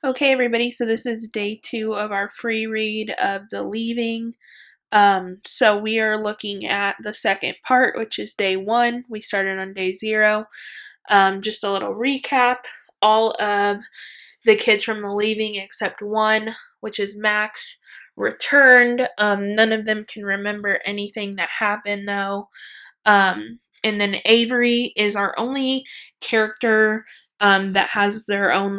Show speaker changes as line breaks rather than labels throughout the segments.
Okay, everybody, so this is day 2 of our free read of The Leaving. So we are looking at the second part, which is day 1. We started on day 0. Just a little recap. All of the kids from The Leaving, except one, which is Max, returned. None of them can remember anything that happened, though. And then Avery is our only character that has their own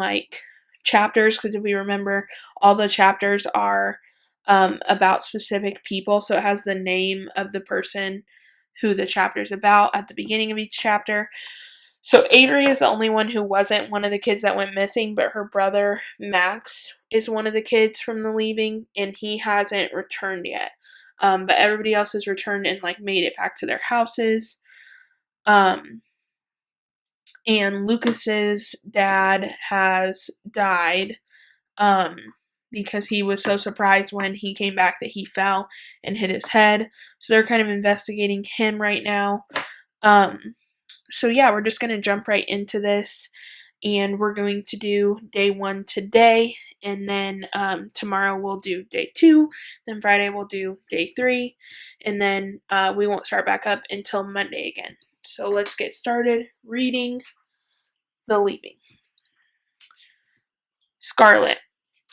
chapters, because if we remember, all the chapters are about specific people, so it has the name of the person who the chapter's about at the beginning of each chapter. So Avery is the only one who wasn't one of the kids that went missing, but her brother Max is one of the kids from The Leaving, and he hasn't returned yet. But everybody else has returned and made it back to their houses. Um, and Lucas's dad has died um, because he was so surprised when he came back that he fell and hit his head. So they're kind of investigating him right now. So yeah, we're just going to jump right into this, and we're going to do day 1 today, and then tomorrow we'll do day 2, then Friday we'll do day 3, and then we won't start back up until Monday again. So let's get started reading The Leaving. Scarlet.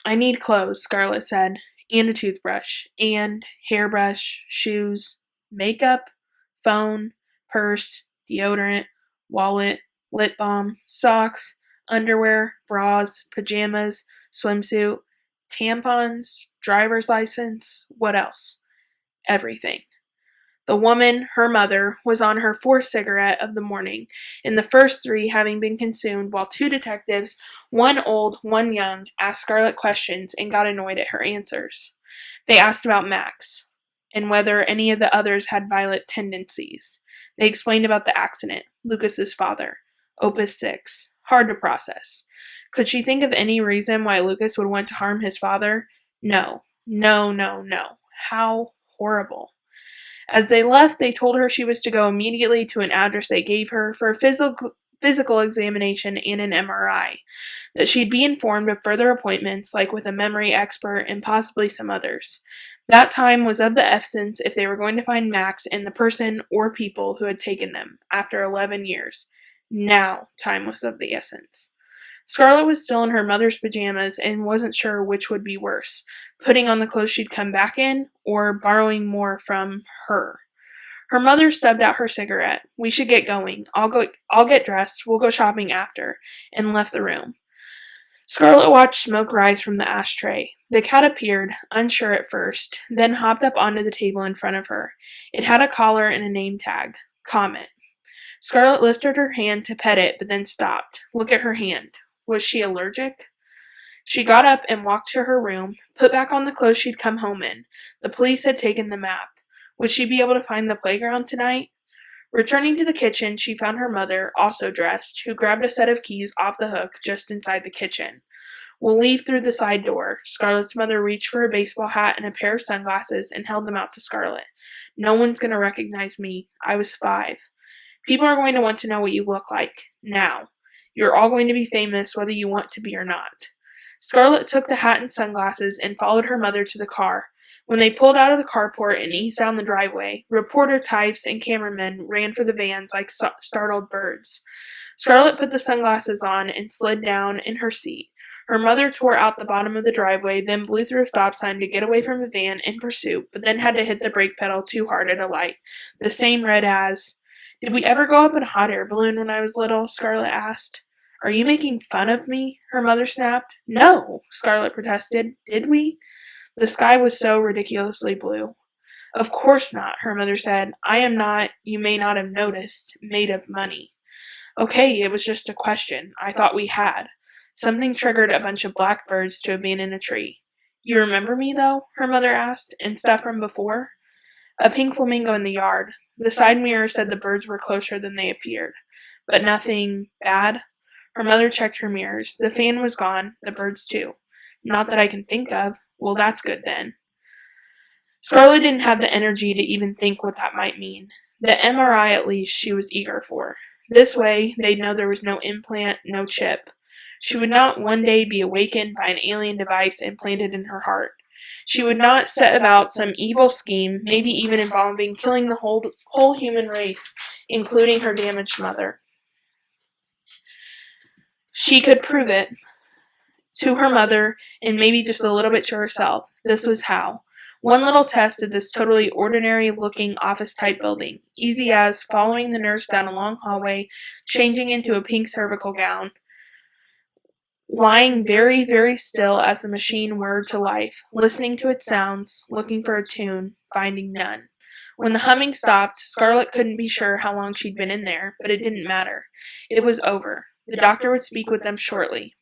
I need clothes, Scarlet said, and a toothbrush, and hairbrush, shoes, makeup, phone, purse, deodorant, wallet, lip balm, socks, underwear, bras, pajamas, swimsuit, tampons, driver's license, what else? Everything. The woman, her mother, was on her 4th cigarette of the morning, and the first 3 having been consumed, while 2 detectives, one old, one young, asked Scarlet questions and got annoyed at her answers. They asked about Max, and whether any of the others had violent tendencies. They explained about the accident, Lucas's father, Opus 6, hard to process. Could she think of any reason why Lucas would want to harm his father? No. No, no, no. How horrible. As they left, they told her she was to go immediately to an address they gave her for a physical examination and an MRI, that she'd be informed of further appointments, like with a memory expert and possibly some others. That time was of the essence if they were going to find Max and the person or people who had taken them, after 11 years. Now, time was of the essence. Scarlet was still in her mother's pajamas and wasn't sure which would be worse, putting on the clothes she'd come back in or borrowing more from her. Her mother stubbed out her cigarette. We should get going. I'll get dressed. We'll go shopping after, and left the room. Scarlet watched smoke rise from the ashtray. The cat appeared, unsure at first, then hopped up onto the table in front of her. It had a collar and a name tag. Comet. Scarlet lifted her hand to pet it, but then stopped. Look at her hand. Was she allergic? She got up and walked to her room, put back on the clothes she'd come home in. The police had taken the map. Would she be able to find the playground tonight? Returning to the kitchen, she found her mother, also dressed, who grabbed a set of keys off the hook just inside the kitchen. We'll leave through the side door. Scarlet's mother reached for a baseball hat and a pair of sunglasses and held them out to Scarlet. No one's going to recognize me. I was 5. People are going to want to know what you look like. Now. You're all going to be famous whether you want to be or not. Scarlet took the hat and sunglasses and followed her mother to the car. When they pulled out of the carport and eased down the driveway, reporter types and cameramen ran for the vans like startled birds. Scarlet put the sunglasses on and slid down in her seat. Her mother tore out the bottom of the driveway, then blew through a stop sign to get away from the van in pursuit, but then had to hit the brake pedal too hard at a light. The same red as... Did we ever go up in a hot air balloon when I was little? Scarlet asked. Are you making fun of me? Her mother snapped. No, Scarlet protested. Did we? The sky was so ridiculously blue. Of course not, her mother said. I am not, you may not have noticed, made of money. Okay, it was just a question. I thought we had. Something triggered a bunch of blackbirds to abandon a tree. You remember me, though? Her mother asked. And stuff from before? A pink flamingo in the yard. The side mirror said the birds were closer than they appeared. But nothing bad? Her mother checked her mirrors. The fan was gone, the birds too. Not that I can think of. Well, that's good then. Scarlet didn't have the energy to even think what that might mean. The MRI, at least, she was eager for. This way, they'd know there was no implant, no chip. She would not one day be awakened by an alien device implanted in her heart. She would not set about some evil scheme, maybe even involving killing the whole human race, including her damaged mother. She could prove it to her mother and maybe just a little bit to herself. This was how. One little test of this totally ordinary-looking office-type building, easy as following the nurse down a long hallway, changing into a pink cervical gown, lying very, very still as the machine whirred to life, listening to its sounds, looking for a tune, finding none. When the humming stopped, Scarlett couldn't be sure how long she'd been in there, but it didn't matter. It was over. The doctor would speak with them shortly.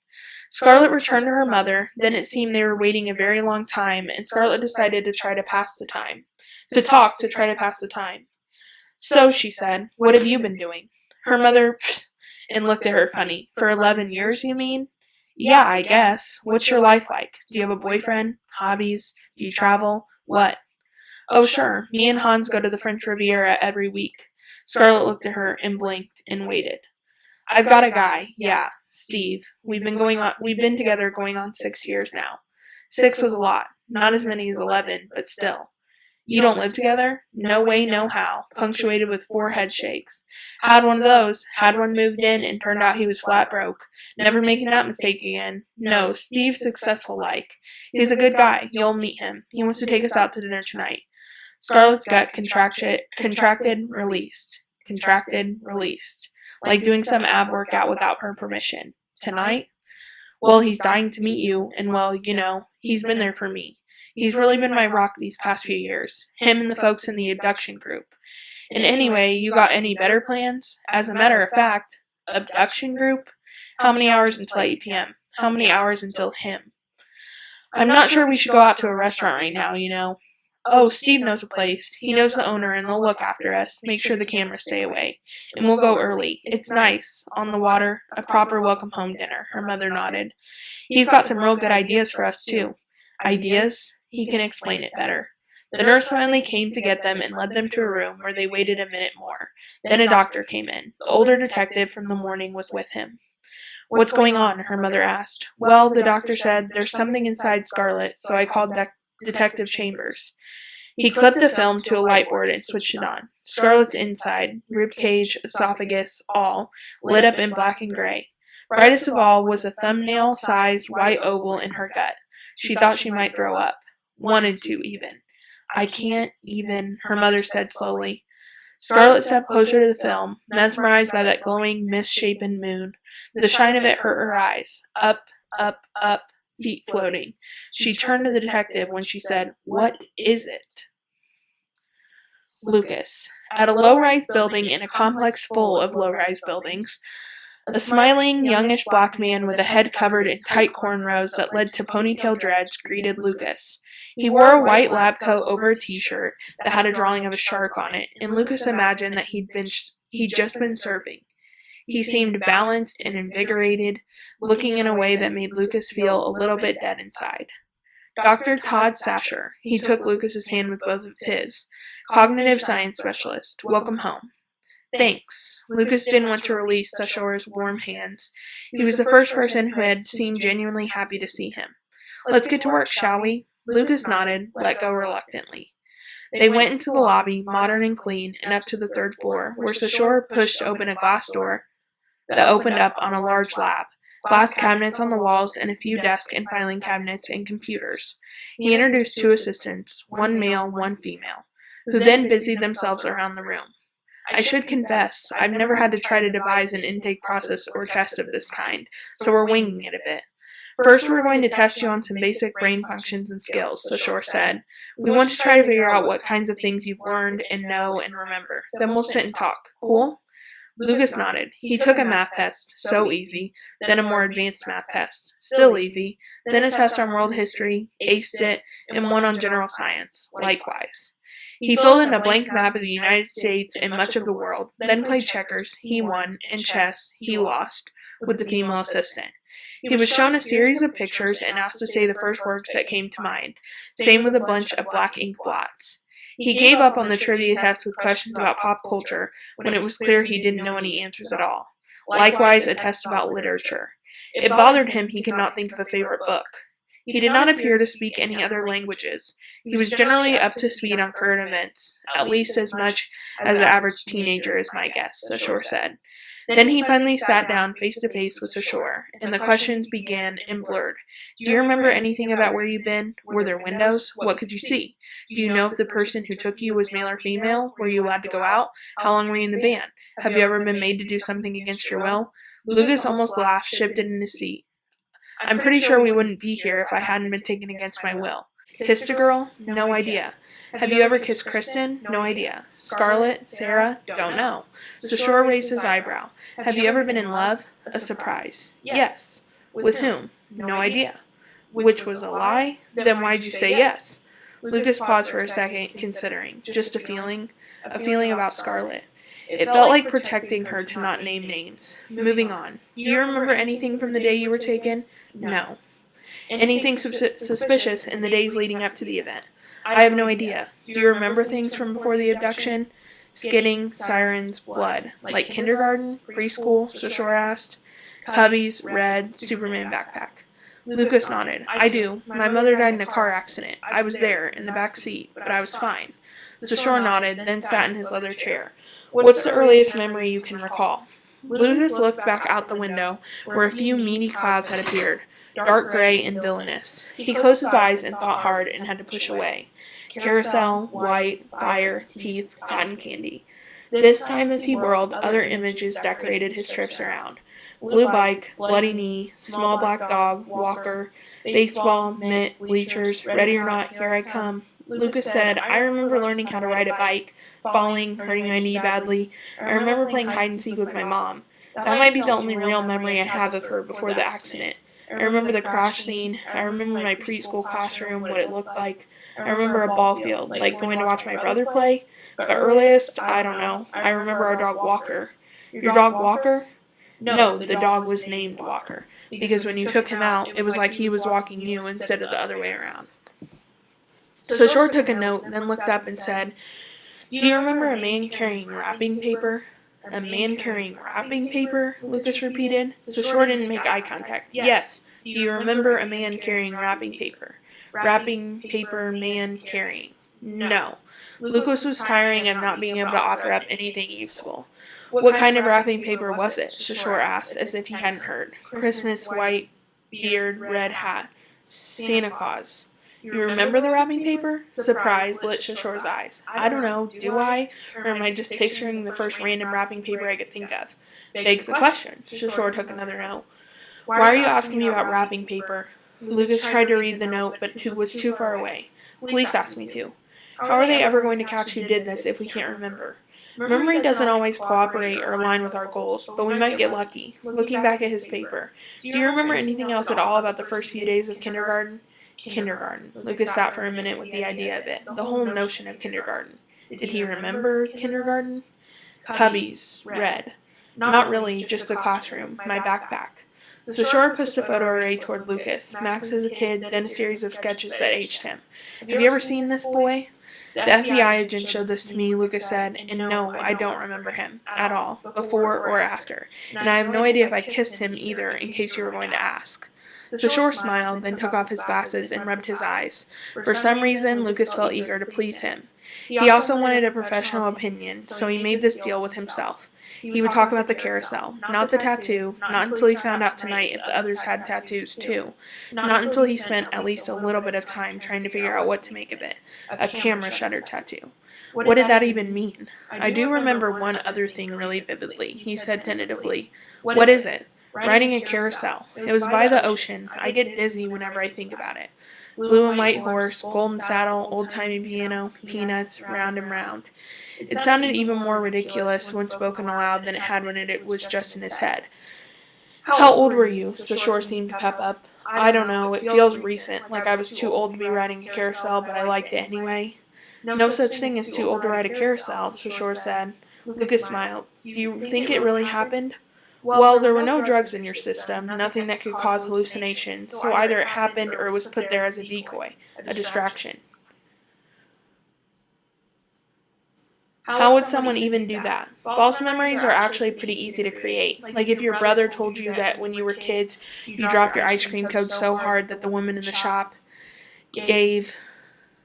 Scarlett returned to her mother. Then it seemed they were waiting a very long time, and Scarlett decided to try to pass the time. To talk to try to pass the time. So, she said, what have you been doing? Her mother and looked at her funny. For 11 years, you mean? Yeah, I guess. What's your life like? Do you have a boyfriend? Hobbies? Do you travel? What? Oh, sure. Me and Hans go to the French Riviera every week. Scarlett looked at her and blinked and waited. I've got a guy. Yeah, Steve. We've been together going on 6 years now. 6 was a lot. Not as many as 11, but still. You don't live together? No way, no how. Punctuated with 4 head shakes. Had one of those. Had one moved in and turned out he was flat broke. Never making that mistake again. No, Steve's successful like. He's a good guy. You'll meet him. He wants to take us out to dinner tonight. Scarlett's gut contracted, released. Contracted, released. Like doing some ab workout without her permission. Tonight? Well, he's dying to meet you, and well, you know, he's been there for me. He's really been my rock these past few years. Him and the folks in the abduction group. And anyway, you got any better plans? As a matter of fact, abduction group? How many hours until 8 p.m.? How many hours until him? I'm not sure we should go out to a restaurant right now, you know. Oh, Steve knows a place. He knows the owner and they'll look after us, make sure the cameras stay away. And we'll go early. It's nice. On the water. A proper welcome home dinner. Her mother nodded. He's got some real good ideas for us, too. Ideas? He can explain it better. The nurse finally came to get them and led them to a room where they waited a minute more. Then a doctor came in. The older detective from the morning was with him. What's going on? Her mother asked. Well, the doctor said, there's something inside Scarlett, so I called Detective Chambers. He clipped a film to a light board and switched it on. Scarlett's inside, ribcage, esophagus, all, lit up in black and gray. Brightest of all was a thumbnail-sized white oval in her gut. She thought she might throw up. Wanted to, even. I can't even, her mother said slowly. Scarlett stepped closer to the film, mesmerized by that glowing, misshapen moon. The shine of it hurt her eyes. Up, up, up, feet floating. She turned to the detective when she said, What is it? Lucas. At a low-rise building in a complex full of low-rise buildings, a smiling, youngish black man with a head covered in tight cornrows that led to ponytail dreads greeted Lucas. He wore a white lab coat over a t-shirt that had a drawing of a shark on it, and Lucas imagined that he'd just been surfing. He seemed balanced and invigorated, looking in a way that made Lucas feel a little bit dead inside. Dr. Todd Sasher. He took Lucas's hand with both of his. Cognitive science specialist. Welcome home. Thanks. Lucas didn't want to release Sasher's warm hands. He was the first person who had seemed genuinely happy to see him. Let's get to work, shall we? Lucas nodded, let go reluctantly. They went into the lobby, modern and clean, and up to the 3rd floor, where Sasher pushed open a glass door that opened up on a large lab. Glass cabinets on the walls and a few desk and filing cabinets and computers. He introduced 2 assistants, one male, one female, who then busied themselves around the room. I should confess, I've never had to try to devise an intake process or test of this kind, so we're winging it a bit. First, we're going to test you on some basic brain functions and skills, Sasher said. We want to try to figure out what kinds of things you've learned and know and remember. Then we'll sit and talk. Cool? Lucas nodded. He took a math test, so easy, then a more advanced math test, still easy, then a test on world history, aced it, and one on general science, likewise. He filled in a blank map of the United States and much of the world, then played checkers, he won, and chess, he lost, with the female assistant. He was shown a series of pictures and asked to say the first words that came to mind, same with a bunch of black ink blots. He gave up on the trivia test with questions about pop culture when it was clear he didn't know any answers at all. Likewise, a test about literature. It bothered him he could not think of a favorite book. He did not appear to speak any other languages. He was generally up to speed on current events, at least as much as the average teenager is my guess, Sashore said. Then he finally sat down face to face with Sashore, and the questions began and blurred. Do you remember anything about where you've been? Were there windows? What could you see? Do you know if the person who took you was male or female? Were you allowed to go out? How long were you in the van? Have you ever been made to do something against your will? Lucas almost laughed, shifted in his seat. I'm pretty sure we wouldn't be here if I hadn't been taken against my will. Kissed a girl? No idea. Have you ever kissed Kristen? No idea. Scarlett? Sarah? Don't know. Sashore raised his eyebrow. Have you ever been in love? A surprise. Yes. With whom? No idea. Which was a lie? Then why'd you say yes? Lucas paused for a second, considering. Just a feeling about Scarlett. It felt like protecting her to not name names. Moving on. Do you remember anything from the day you were taken? No. Anything suspicious in the days leading up to the event? I have no idea. Do you remember things from before the abduction? Skidding, sirens, blood. Like kindergarten? Preschool? Sashore asked. Cubbies, red, Superman backpack. Lucas nodded. I do. My mother died in a car accident. I was there, in the back seat, but I was fine. Sashore nodded, then sat in his leather chair. What's the earliest memory you can recall? Lucas looked back out the window, where a few meaty clouds had appeared, dark gray and villainous. He closed his eyes and thought hard and had to push away. Carousel, white, fire, teeth, cotton candy. This time as he whirled, other images decorated his trips around. Blue bike, bloody knee, small black dog, walker, baseball, mitt, bleachers, ready or not, here I come. Lucas said, I remember learning how to ride a bike, falling, hurting my knee badly. I remember playing hide and seek with my mom. That might be the only real memory I have of her before the accident. I remember the crash scene. I remember my preschool classroom, what it looked like. I remember a ball field, like going to watch my brother play. But earliest, I don't know. I remember our dog Walker. Your dog Walker? No, the dog was named Walker, because when you took him out, it was like he was walking you instead of the other way around. So Shore took a note, then looked up and said, Do you remember a man carrying wrapping paper? A man carrying wrapping paper? Lucas repeated. So Shore didn't make eye contact. Yes. Do you remember a man carrying wrapping paper? Wrapping paper, man carrying. No. Lucas was tiring of not being able to offer up anything useful. What kind of wrapping paper was it? Shore asked, as if he hadn't heard. Christmas, white, beard, red hat. Santa Claus. You remember the wrapping paper? Surprise lit Shashore's eyes. I don't know, do I? Or am I just picturing the first random wrapping paper I could think of? Begs the question. Shashore took another note. Why are you asking me about wrapping paper? Lucas tried to read the note, but was too far away. Police asked me to. How are they ever going to catch who did this if we can't remember? Memory doesn't always cooperate or align with our goals, but we might get lucky. Looking back at his paper, do you remember anything else at all about the first few days of kindergarten? Kindergarten. Lucas sat for a minute with the idea of it, the whole notion of kindergarten. Did he remember kindergarten? Cubbies, red. Not really, just the classroom, my backpack. So Shore pushed a photo array toward Lucas, Max as a kid, then a series of sketches that aged him. Have you ever seen this boy? The FBI agent showed this to me, Lucas said, and no, I don't remember him, at all, before or after. And I have no idea if I kissed him either, in case you were going to ask. So Shore smiled, then took off his glasses and rubbed his eyes. For some reason, Lucas felt eager to please him. He also wanted a professional opinion, so he made this deal with himself. He would talk about the carousel, not the tattoo, not until he found out tonight if the others had tattoos too, not until he spent at least a little bit of time trying to figure out what to make of it, a camera shutter tattoo. What did that even mean? I do remember one other thing really vividly, he said tentatively. What is it? Riding a carousel. It was by the ocean. I get dizzy whenever I think about it. Blue and white horse, golden saddle, old-timey piano, peanuts, round and round. It sounded even more ridiculous when spoken aloud than it had when it was just in his head. How old were you? Shore seemed to pep up. I don't know. It feels recent, like I was too old to be riding a carousel, but I liked it anyway. No such thing as too old to ride a carousel, Shore said. Lucas smiled. Do you think it really happened? Well, there were no drugs in your system, nothing that could cause hallucinations, so either it happened or it was put there as a decoy, a distraction. How would someone even do that? False memories are actually pretty easy to create. Like if your brother told you that when you were kids, you dropped your ice cream cone so hard that the woman in the shop gave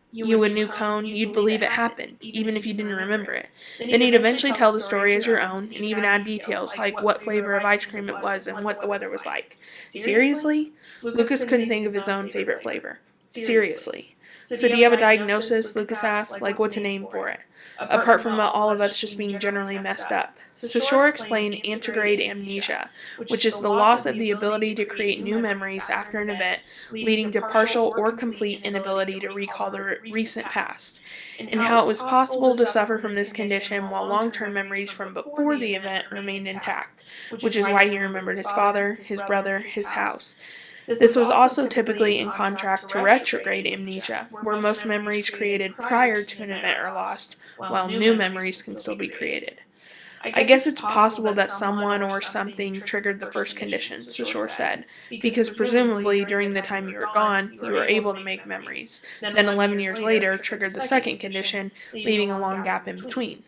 you a new cone, you'd believe it happened, even if you didn't remember it. Then you'd eventually tell the story as your own, and even add details like what flavor of ice cream it was and what the weather was like. Seriously? Lucas couldn't think of his own favorite flavor. Seriously. So do you have a diagnosis? Lucas asked. Like, what's a name for it? Apart from all of us just being generally messed up. So Shore explained antegrade amnesia, which is the loss of the ability to create new memories after an event, leading to partial or complete inability to recall the recent past, and how it was possible to suffer from this condition while long-term memories from before the event remained intact, which is why he remembered his father, his brother, his house. This was also typically in contrast to retrograde amnesia, where most memories created prior to an event are lost, while new memories can still be created. I guess it's possible that someone or something triggered the first condition, Shore said, because presumably during the time you were gone, you were able to make memories. Then 11 years later triggered the second condition, leaving a long gap in between.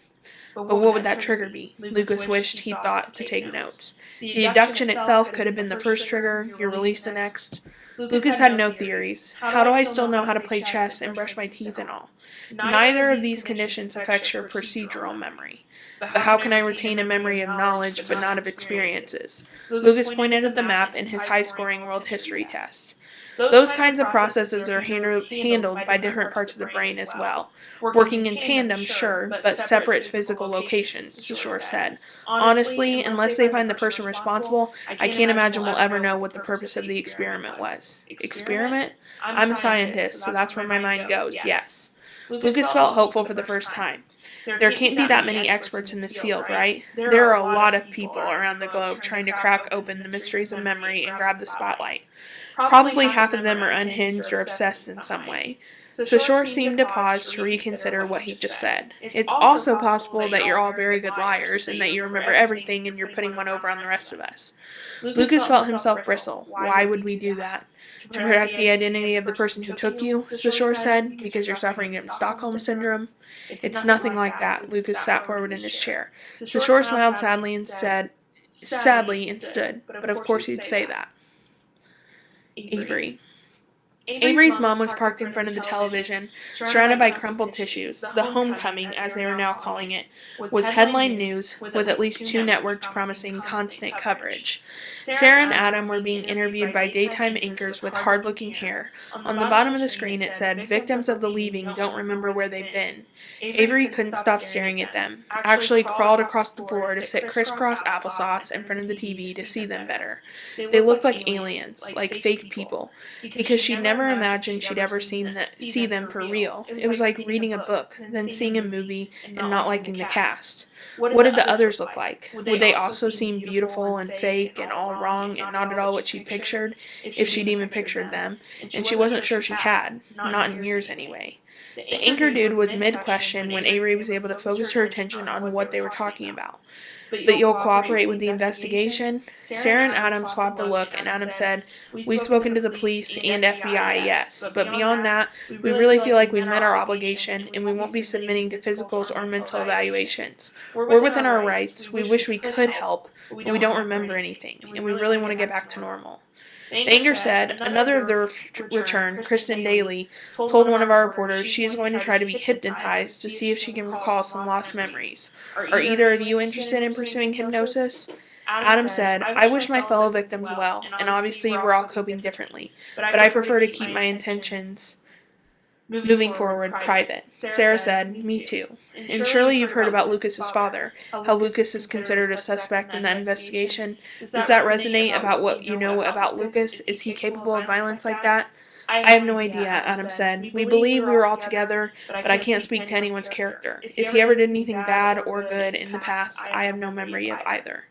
But what would that trigger be? Lucas wished he'd thought to take notes. The abduction itself could have been the first trigger, your release the next. Lucas had no theories. How do I still know how to play chess and brush my teeth and all? Neither of these conditions affects your procedural memory. But how can I retain a memory of knowledge but not of experiences? Lucas pointed at the map in his high-scoring world history test. Those kinds of processes are handled by different parts of the brain as well. Working in tandem, sure, but separate physical locations, Shore said. Honestly, unless they find the person responsible, I can't imagine we'll ever know what the purpose of the experiment was. Experiment? I'm a scientist, so that's where my mind goes, yes. Lucas felt hopeful for the first time. There can't be that many experts in this field, right? There are a lot of people around the globe trying to crack open the mysteries of memory and grab the spotlight. Probably half of them are unhinged or obsessed in some way. So Shore seemed to pause to reconsider what he just said. It's also possible that you're all very good liars and that you remember everything and you're putting one over on the rest of us. Lucas felt himself bristle. Why would we do that? To protect the identity of the person who took you, Shore said, because you're suffering from Stockholm Syndrome? It's nothing like that. Lucas sat forward in his chair. Shore smiled sadly and stood, but of course he'd say that. Avery. Avery's mom was parked in front of the television, surrounded by crumpled tissues. The homecoming, as they were now calling it, was headline news, with at least 2 networks promising constant coverage. Sarah and Adam were being interviewed by daytime anchors with hard-looking hair. On the bottom of the screen it said, "Victims of the leaving don't remember where they've been." Avery couldn't stop staring at them, actually crawled across the floor to sit crisscross applesauce in front of the TV to see them better. They looked like aliens, like fake people, because she'd never imagined she'd ever see them for real. It was like reading a book, then seeing a movie, and not liking the cast. What did the others look like? Would they also seem beautiful and fake and all wrong and not at all what she'd pictured, if she'd even pictured them? And she wasn't sure she had, not in years anyway. The anchor dude was mid-question when Avery was able to focus her attention on what they were talking about. "But you'll cooperate with the investigation?" Sarah and Adam swapped a look, and Adam said, "We've spoken to the police and FBI, yes, but beyond that, we really feel like we've met our obligation, and we won't be submitting to physicals or mental evaluations. We're within our rights, we wish we could help, but we don't remember anything, and we really want to get back to normal." The anchor said, "Another of the return, Kristen Daly, told one of our reporters she is going to try to be hypnotized to see if she can recall some lost memories. Are either of you interested in pursuing hypnosis?" Adam said, "I wish my fellow victims well, and obviously we're all coping differently, but I prefer to keep my intentions moving forward private." Sarah said, "Me too. And surely you've heard about Lucas's father, how Lucas is considered a suspect in that investigation. Does that resonate about what you know about Lucas? Is he capable of violence like that?" "I have no idea," Adam said. "We believe we were all together, but I can't speak to anyone's character. If he ever did anything bad or good in the past, I have no memory of either."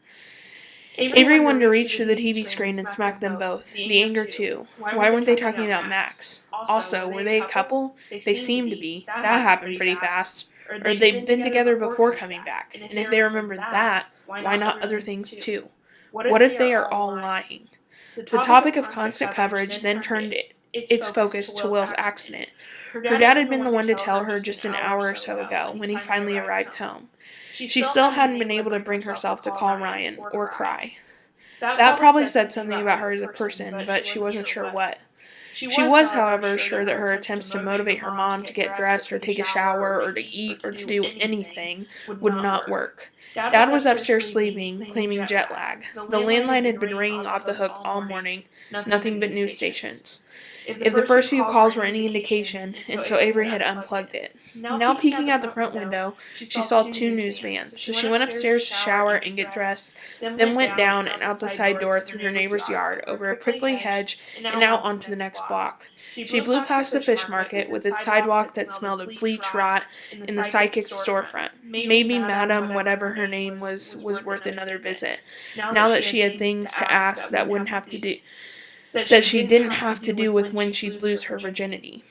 Avery wanted to reach through the TV screen and smack them both. The anger, too. Why weren't they talking about Max? Also, were they a couple? They seemed to be. That happened pretty fast. Or they'd been together before coming back. And if they remembered that, why not other things, too? What if they are all lying? The topic of constant coverage then turned its focus to Will's accident. Her dad had been the one to tell her just an hour or so ago when he finally arrived home. She still hadn't been able to bring herself to call Ryan or cry. That probably said something about her as a person, but she wasn't sure what. She was, however, sure that her attempts to motivate her mom to get dressed or take a shower or to eat or to do anything would not work. Dad was upstairs sleeping, claiming jet lag. The landline had been ringing off the hook all morning, nothing but news stations. If the first few calls were any indication, and so Avery had unplugged it. Now peeking out the front window, she saw 2 news vans, so she went upstairs to shower and get dressed, then went down and out the side door through her neighbor's yard, over a prickly hedge, and out onto the next block. She blew past the fish market, with its sidewalk that smelled of bleach rot, and the psychic's storefront. Maybe Madam, whatever her name was worth another visit, now that she had things to ask that she didn't have to do with when she'd lose her virginity.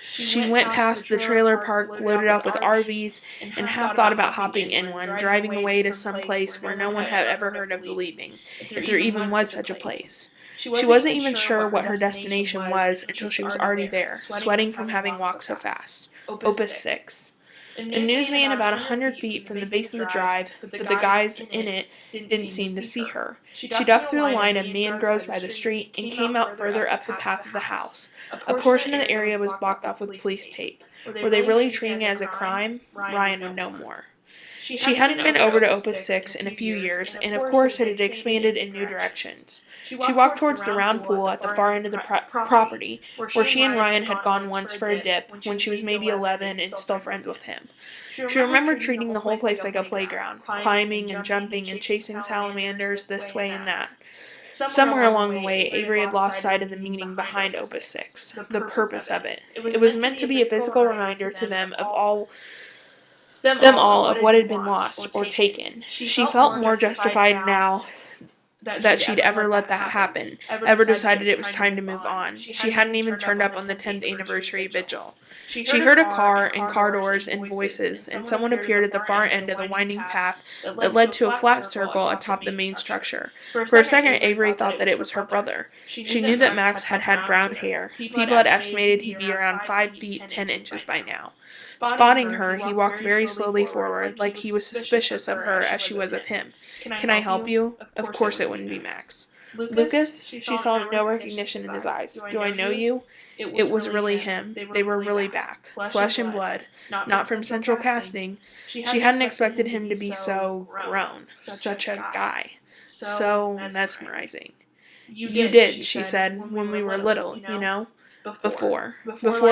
She went past the trailer park loaded up with RVs and half thought about hopping in one, driving away to some place where no one had ever heard of believing, if there even was such a place. She wasn't even sure what her destination was until she was already there, sweating from having walked so fast. Opus 6. A news van about 100 feet from the base of the drive, but the guys in it didn't seem to see her. She ducked through a line of mangroves by the street and came out further up the path of the house. A portion of the area was blocked off with police tape. Were they really treating it as a crime? Ryan would know more. She hadn't been over to Opus 6 in a few years, and of course it had expanded in new directions. She walked towards the round pool at the far end of the property, where she and Ryan had gone once for a dip when she was maybe 11 and still friends with him. She remembered treating the whole place like a playground, climbing and jumping and chasing salamanders this way and that. Somewhere along the way, Avery had lost sight of the meaning behind Opus 6, the purpose of it. It was meant to be a physical reminder to them all of what had been lost or taken. She felt more justified now that she'd ever let that happen, ever decided it was time to move on. She hadn't even turned up on the 10th anniversary vigil. She heard a car and car doors and voices, and someone appeared at the far end of the winding path that led to a flat circle atop the main structure. For a second, Avery thought that it was her brother. She knew that Max had had brown hair. People had estimated he'd be around 5 feet 10 inches by now. Spotting her, he walked very slowly forward, like he was suspicious of her as she was of him. "Can I help you?" Of course it wouldn't be Max. "Lucas?" She saw no recognition in his eyes. "Do I know you?" It was really him. They were really back. Flesh and blood. Not from central casting. She hadn't expected him to be so grown. Such a guy. So mesmerizing. "You did," she said, "when we were little, you know. Before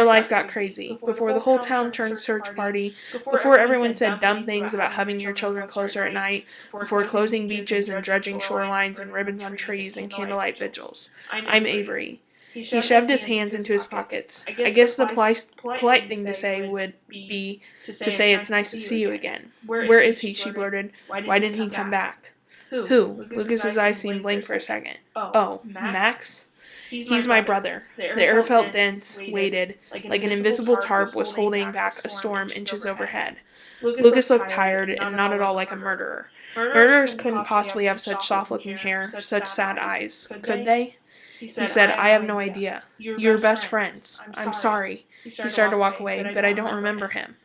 life got crazy, before the whole town turned search party, before everyone said dumb things about hugging your children closer at night, before closing beaches and dredging shorelines and ribbons on trees and candlelight vigils. I'm Avery." He shoved his hands into his pockets. "I guess the polite thing to say would be to say it's nice to see you again." "Where is he?" she blurted. "Why didn't he come back?" "Who?" Lucas's eyes seemed blank for a second. "Oh, Max? He's my brother." The air felt dense, weighted, like an invisible tarp was holding back a storm inches overhead. Lucas looked tired and not at all like a murderer. Murderers couldn't possibly have such soft-looking hair, such sad eyes, could they? He said, "I have no idea. You're best friends. I'm sorry." He started to walk away, "but I don't remember him."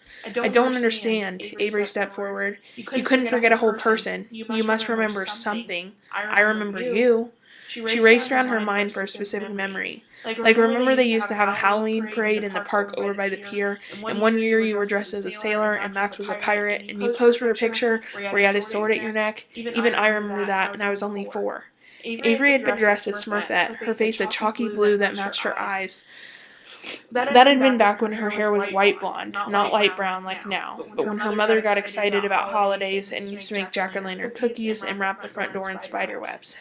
"I don't understand." Avery stepped forward. "You couldn't forget a whole person. You must remember something. I remember you." She raced around her mind for a specific memory. Like, remember they used to have a Halloween parade in the park over by the pier, and one year you were dressed as a sailor and Max was a pirate, and you posed for a picture where he had his sword at your neck? Even I remember that, and I was only 4. Avery had been dressed as Smurfette, her face a chalky blue that matched her eyes. That had been back when her hair was white blonde, not light brown like now, but when her mother got excited about holidays and used to make jack-o'-lantern cookies and wrap the front door in spider webs.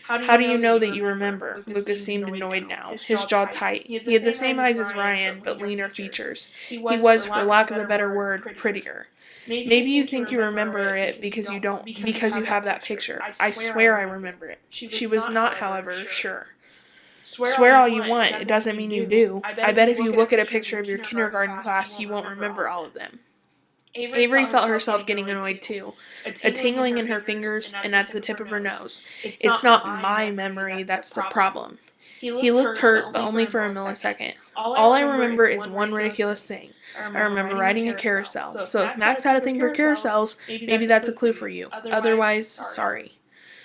"How do you know that you remember?" Lucas seemed annoyed now, his jaw tight. He had the same eyes as Ryan, but leaner features. He was, for lack of a better word, prettier. "Maybe you think you remember it because you have that picture. I swear I remember it." She was not, however, sure. "Swear all you want, it doesn't mean you do. I bet if you look at a picture of your kindergarten class, you won't remember all of them." Avery felt herself getting annoyed too, a tingling in her fingers and at the tip of her nose. "It's not my memory that's the problem." He looked hurt, but only for a millisecond. All I remember is one ridiculous thing. I remember riding a carousel. So if Max had a thing for carousels, maybe that's a clue for you. Otherwise, sorry.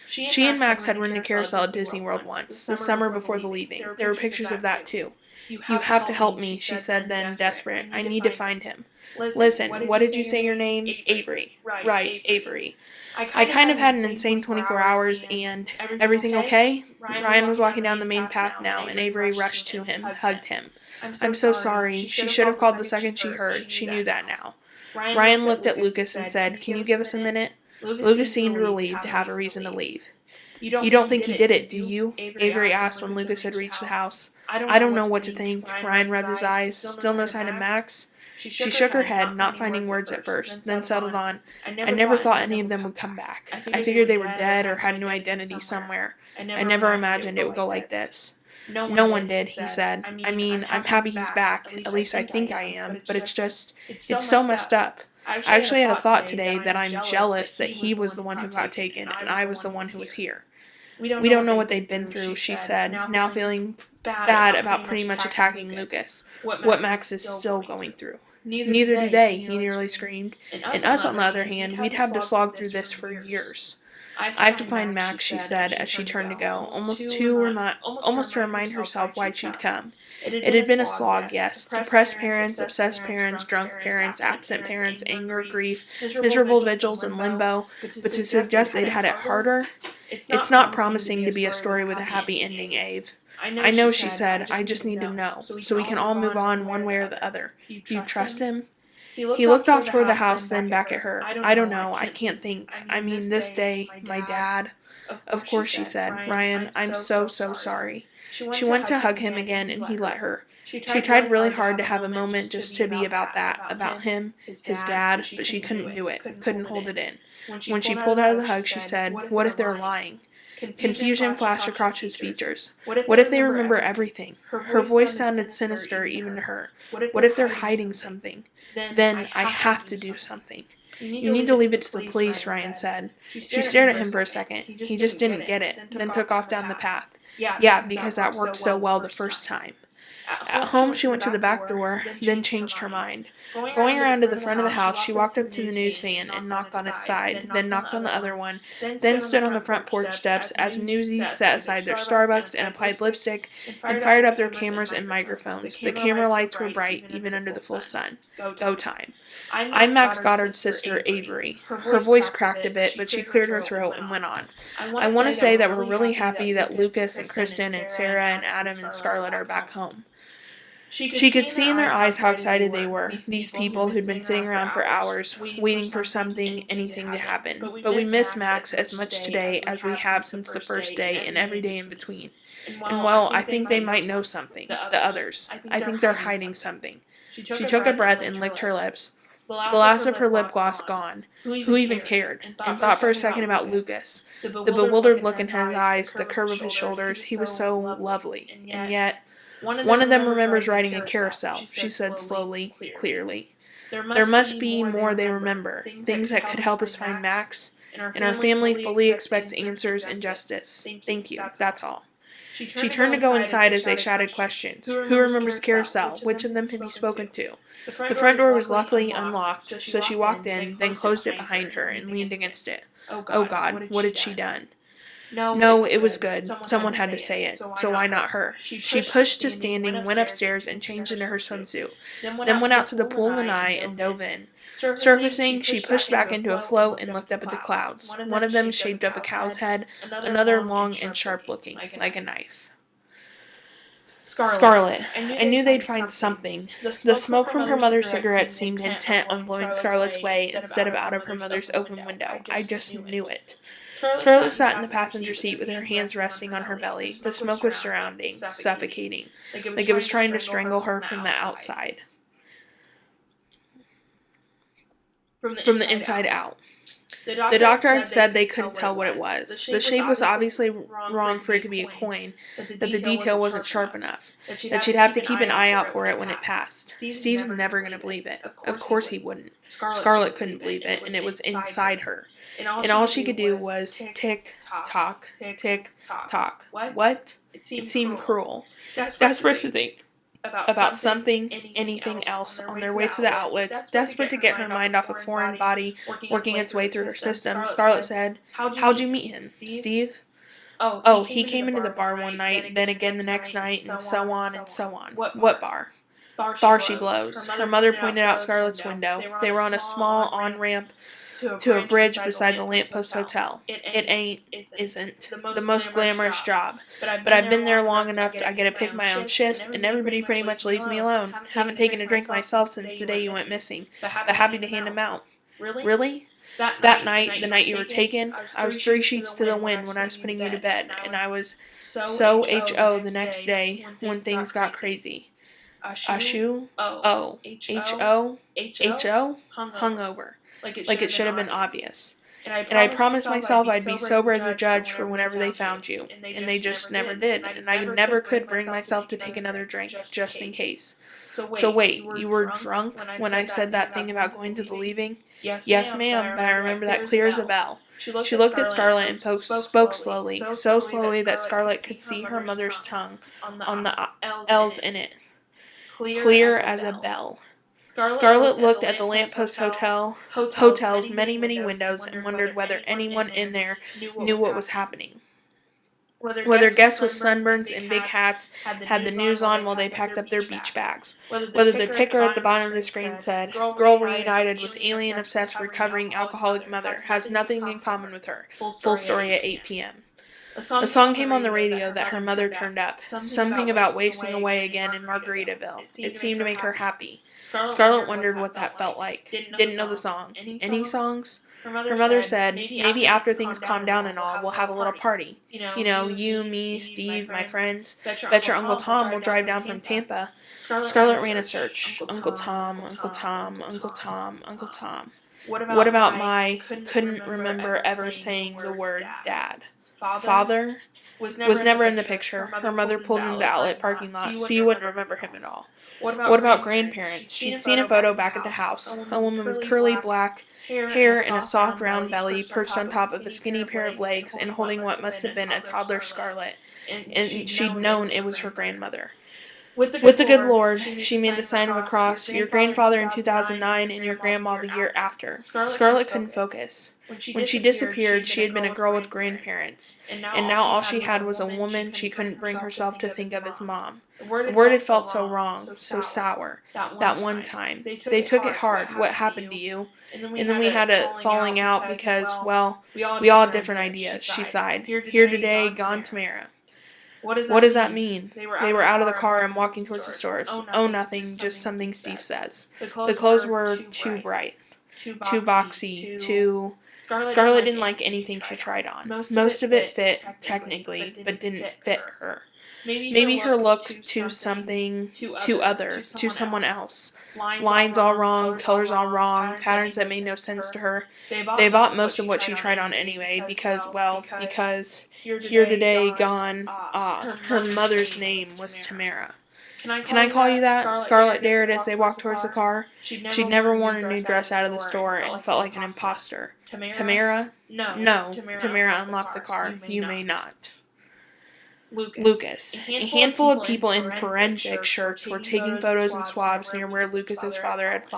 She and Max had ridden a carousel at Disney World once, the summer before the leaving. There were pictures of that too. You have to help me, she said then, desperate. I need to find him. Listen, what did you say your name? Avery. Right, Avery. I kind of had an insane 24 hours and everything okay? Ryan was walking down the main path now, and Avery rushed to him, hugged him. I'm so sorry. She should have called the second she heard. She knew that now. Ryan looked at Lucas and said, Can you give us a minute? Lucas seemed relieved to have a reason to leave. You don't think he did it, do you? Avery asked when Lucas had reached the house. I don't know what to think. Ryan rubbed his eyes. Still no sign of Max? She shook her head, not finding words at first, then settled on, I never thought any of them would come back. I figured they were dead or had a new identity somewhere. I never imagined it would go like this. No one did, he said. I mean, I'm happy he's back. At least I think I am. But it's so messed up. I actually had a thought today that I'm jealous that he was the one who got taken and I was the one who was here. We don't know what they've been through, she said, now feeling bad about pretty much attacking Lucas, what Max is still going through. Neither do they, he nearly screamed. And us, on the other hand, we'd have to slog through this for years. I have to find Max, she said as she turned to go, almost to remind herself why she'd come. It had been a slog, yes. Depressed parents, obsessed parents, drunk parents, absent parents, anger, grief, miserable vigils in limbo, but to suggest they'd had it harder? It's not promising to be a story with a happy ending, Ave. I know, she said. I just need to know, so we can all move on one way or the other. Do you trust him? He looked off toward the house, then back at her. I don't know. I can't think. I mean, this day, my dad. Of course, she said. Ryan, I'm so sorry. She went to hug him again, and he let her. She tried really hard to have a moment just to be about that, about him, his dad, but she couldn't do it, couldn't hold it in. When she pulled out of the hug, she said, What if they're lying? Confusion flashed across his features. What if they remember everything? Her voice sounded sinister even to her. What if they're hiding something? Then I have to do something. You need to leave it to the police, Ryan said. She stared at him for a second. He just didn't get it, then took off down the path. Yeah, because that worked so well the first time. At home, she went to the back door, then changed her mind. Going around to the front of the house, she walked up to the news van and knocked on its side, then knocked on the other one, then stood on the front porch steps as newsies set aside their Starbucks and applied lipstick and fired up their cameras and microphones. The camera lights were bright, even under the full sun. Go time. I'm Max Goddard's sister, Avery. Her voice cracked a bit, but she cleared her throat and went on. I want to say that we're really happy that Lucas and Kristen and Sarah and Adam and Scarlett are back home. She could see in their eyes how excited they were, these people who'd been sitting around for hours, waiting for something, anything to happen. But we miss Max as much today as we have since the first day and every day in between. And well, I think they might know something, the others. I think they're hiding something. She took a breath and licked her lips. The last of her lip gloss gone. Who even cared? And thought for a second about Lucas. The bewildered look in his eyes, the curve of his shoulders. He was so lovely. And yet, one of them remembers riding a carousel, she said slowly, clearly. There must be more they remember, things that could help us find Max, and our family fully expects answers and justice. Thank you, that's all. She turned to go inside as they shouted questions. Who remembers the carousel? Which of them have you spoken to? The front door was luckily unlocked, so she walked in, then closed it behind her and leaned against it. Oh God, what had she done? No, it was good. Someone had to say it, so why not her? She pushed to standing, went upstairs, and changed into her swimsuit. Then went out to the pool lanai and dove in. Surfacing, she pushed back into a float and looked up at the clouds. One of them shaped up a cow's head, another long and sharp-looking, like a knife. Scarlett. I knew they'd find something. The smoke from her mother's cigarette seemed intent on blowing Scarlett's way instead of out of her mother's open window. I just knew it. Scarlett sat in the passenger seat with her hands resting on her belly. The smoke was surrounding, suffocating, like it was trying to strangle her from the outside. From the inside out. The doctor had said they couldn't tell what it was. The shape was obviously wrong for it to be a coin, that the detail wasn't sharp enough, that she'd have to keep an eye out for it when it passed. Steve's never going to believe it. Of course he wouldn't. Scarlett couldn't believe it, and it was inside her. And all she could do was tick-tock, tick-tock. What? It seemed cruel. Desperate to think about something, anything else on their way to the outlets, desperate to get her mind off a foreign body working its way through her system. Scarlett said, "How'd you meet him, Steve?" "Oh, he came into the bar one night, then again the next night, and so on and so on." "What bar?" "Bar She Blows." Her mother pointed out Scarlett's window. They were on a small on-ramp to a bridge beside the Lamppost Hotel. It isn't the most glamorous job, but I've been there long enough I get to pick my own shifts, and everybody pretty much leaves me alone. Haven't taken a drink myself since the day you went missing, but happy to hand them out." "Really?" That night, the night you were taken, I was 3 sheets to the wind when I was putting you to bed, and I was so H.O. the next day when things got crazy." "Ashu? Oh. H.O.? H.O.? Hungover. Like it should have been obvious. And I promised myself I'd be sober as a judge for whenever they found you. And they just never did. And I never could bring myself to take another drink, just in case." "So wait, you were drunk when I said that thing about going to the leaving?" "Yes, ma'am, but I remember that clear as a bell." She looked at Scarlett and spoke slowly, so slowly that Scarlett could see her mother's tongue on the L's in it. "Clear as a bell." Scarlett looked at the Lamppost Hotel's many windows and wondered whether anyone in there knew what was happening. Whether guests with sunburns and big hats had the news on while they packed up their beach bags. Whether the ticker at the bottom of the screen said, "Girl reunited with alien-obsessed recovering alcoholic mother. Has nothing in common with her. Full story at 8 p.m. A song came on the radio that her mother turned up. Something about wasting away again in Margaritaville. It seemed to make her happy. Scarlett wondered what that felt like. Didn't know the song. Any songs? Her mother said, "Maybe after things calm down and all, we'll have a little party. You, me, Steve, my friends. Bet your Uncle Tom will drive down from Tampa." Scarlett ran a search. Uncle Tom, Uncle Tom, Uncle Tom, Uncle Tom. What about my couldn't remember ever saying the word Dad. Father was never in the picture. Her mother pulled into the outlet parking lot, so you wouldn't remember him at all. What about grandparents? She'd seen a photo back at the house. A woman with curly black hair and a soft round belly, perched on top of a skinny pair of legs and holding what must have been a toddler Scarlett, and she'd known it was her grandmother. With the good Lord, she made the sign of a cross, your grandfather in 2009 and your grandma the year after. Scarlett couldn't focus. When she disappeared, she had been a girl with grandparents, and now all she had was a woman she couldn't bring herself to think of as Mom. The word had felt so wrong, so sour, that one time. They took it hard. What happened to you? And then we had a falling out because, well, we all had different ideas, she sighed. Here today, gone tomorrow. What does that mean? They were out of the car and walking towards the stores. Oh, nothing, just something Steve says. The clothes were too bright, too boxy, too... Scarlett didn't like anything she tried on. Most of it fit, technically, but didn't fit her. Maybe her look to something, to someone else. Lines all wrong, colors all wrong, patterns that made no sense to her. They bought most of what she tried on anyway, because here today, gone, her mother's name was Tamara. Can I call you that? Scarlett dared as they walked towards the car. She'd never worn a new dress out of the store and felt like an imposter. Tamara? No. Tamara unlocked the car. You may not. Lucas. A handful of people in forensic shirts were taking photos and swabs near where Lucas's father had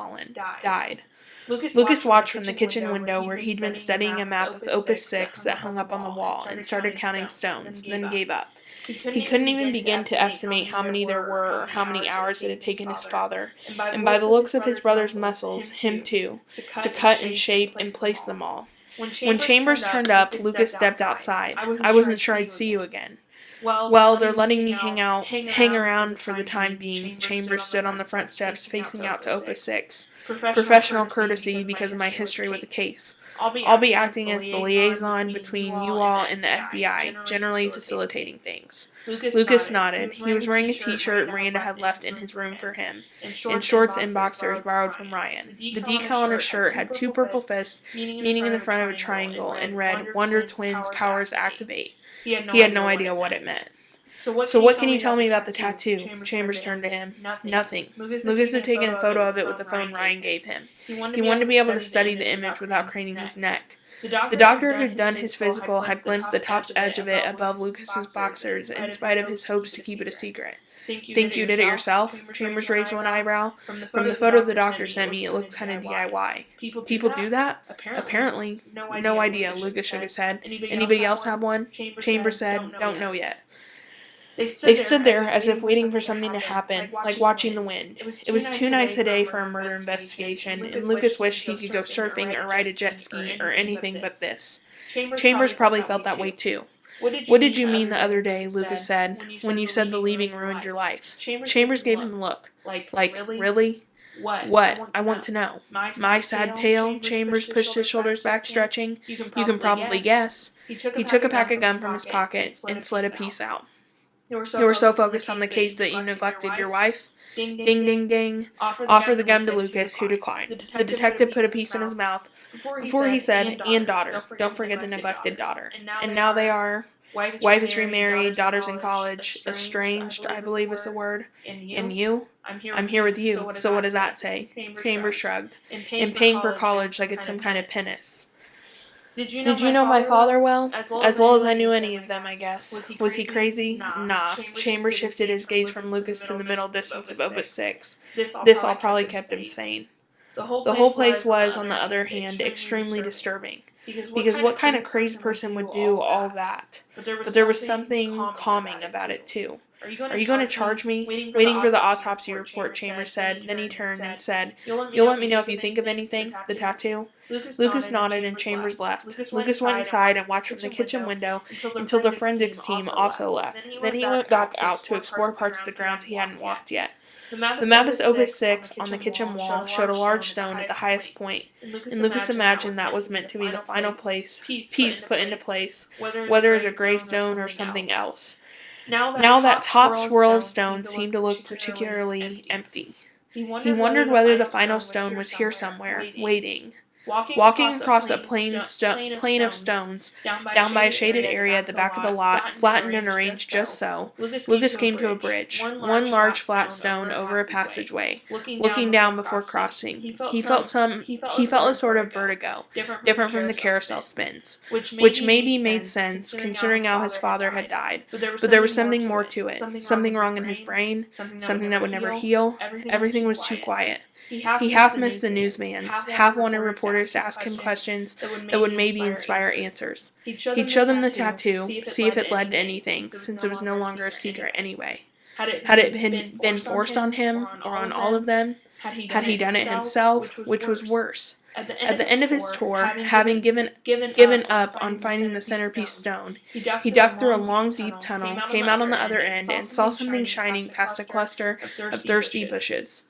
died. Lucas watched from the kitchen window where he'd been studying a map of Opus 6 that hung up on the wall and started counting stones, then gave up. He couldn't even begin to estimate how many there were or how many hours it had taken his father, and by the looks of his brother's muscles, him too, to cut and shape and place them all. When Chambers turned up, Lucas stepped outside. "I wasn't sure I'd see you again." "Well, they're letting me hang around for the time being." Chambers stood on the front steps facing out to Opus 6. "Professional courtesy because of my history with the case. I'll be acting as the liaison between you all and the FBI, generally facilitating things. Lucas nodded. He was wearing a t-shirt Miranda had left in his room for him, and shorts and boxers borrowed from Ryan. The decal on his shirt had two purple fists, meaning in the front of a triangle, and read, "Wonder Twins Powers Activate." He had no idea what it meant. "So what can you tell me about the tattoo?" Chambers turned to him. "Nothing." Lucas had taken a photo of it with the phone Ryan gave him. He wanted to be able to study the image without craning his neck. The doctor who'd done his physical had glimpsed the top edge of it above Lucas's boxers in spite of his hopes to keep it a secret. "Think you did it yourself?" Chambers raised one eyebrow. "From the photo the doctor sent me, it looked kind of DIY. People do that? Apparently. No idea." Lucas shook his head. "Anybody else have one?" Chambers said, "Don't know yet." They stood there as if waiting for something to happen, like watching the wind. It was too nice a day for a murder investigation, and Lucas wished he could go surfing or ride a jet ski or anything but this. Chambers probably felt that way too. "What did you mean the other day," Lucas said, "when you said the leaving ruined your life?" Chambers gave him a look. Like, really? What? I want to know. My sad tale? Chambers pushed his shoulders back, stretching. "You can probably guess." He took a pack of gum from his pocket and slid a piece out. "You were so focused on the case that you neglected your wife?" Ding, ding, ding. Offer the gum to Lucas, who declined. The detective put a piece in his mouth before he said, "And daughter. Don't forget the neglected daughter." "And now they are?" "Wife is remarried, daughter's in college, estranged, I believe is the word." "And you?" "I'm here with you. So what does that say?" Chambers shrugged. "And paying for college like it's some kind of penance." "Did you know my father well?" "As well as I knew any of them, I guess." "Was he crazy?" "Nah." Chambers shifted his gaze from Lucas to the middle distance of Opus 6. "This all probably kept him sane." The whole place was, on the other hand, extremely disturbing. Because what kind of crazed person would do all that? But there was something calming about it, too. "Are you going to charge me?" "Waiting for the autopsy report," Chambers said. Then he turned and said, "You'll let me know if you think of anything? The tattoo?" Lucas nodded and Chambers left. Lucas went inside and watched from the kitchen window until the forensics team also left. Then he went back out to explore parts of the grounds he hadn't walked yet. The map of Opus 6 on the kitchen wall showed a large stone at the highest point, and Lucas imagined that was meant to be the final piece put into place, whether as a gravestone or something else. Now that top swirl of stone seemed to look particularly empty. He wondered whether the final stone was here somewhere, waiting. Walking across a plain of stones, down by a shaded area at the back of the lot, flattened and arranged just so, Lucas came to a bridge, one large flat stone over a passageway, looking down before crossing. He felt a sort of vertigo, different from the carousel spins, which maybe made sense, considering how his father had died. But there was something more to it, something wrong in his brain, something that would never heal. Everything was too quiet. He half missed the newsman's, half wanted reporters to ask him questions that would maybe inspire answers. He'd show them the tattoo, see if it led to anything, since it was no longer a secret anyway. Had it been forced on him, or on all of them? Had he done it himself? Which was worse? At the end of his tour, having given up on finding the centerpiece stone, he ducked through a long, deep tunnel, came out on the other end, and saw something shining past a cluster of thirsty bushes.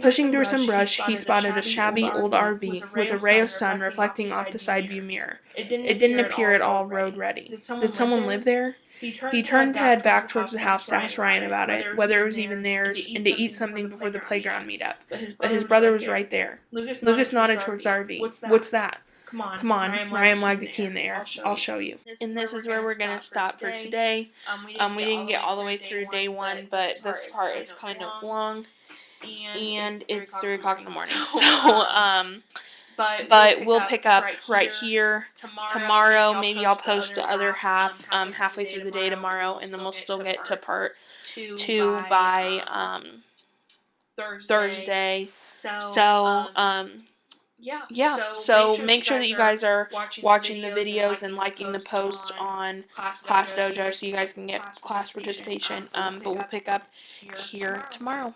Pushing through some brush, he spotted a shabby old RV with a ray of sun reflecting off the side view mirror. It didn't appear at all road-ready. Did someone live there? He turned to head back towards the house to ask Ryan about it, whether it was even theirs, and to eat something before the playground meetup. But his brother was right there. Lucas nodded towards the RV. "What's that?" Come on. Ryan wagged the key in the air. "I'll show you." And this is where we're going to stop for today. We didn't get all the way through day 1, but this part is kind of long. And it's 3 o'clock in the morning. So, but we'll pick up right here tomorrow. Maybe I'll post the other half halfway through the day tomorrow, and then we'll still get to part 2 by Thursday. So, yeah. So make sure that you guys are watching the videos and liking the post on Class Dojo so you guys can get class participation. But we'll pick up here tomorrow.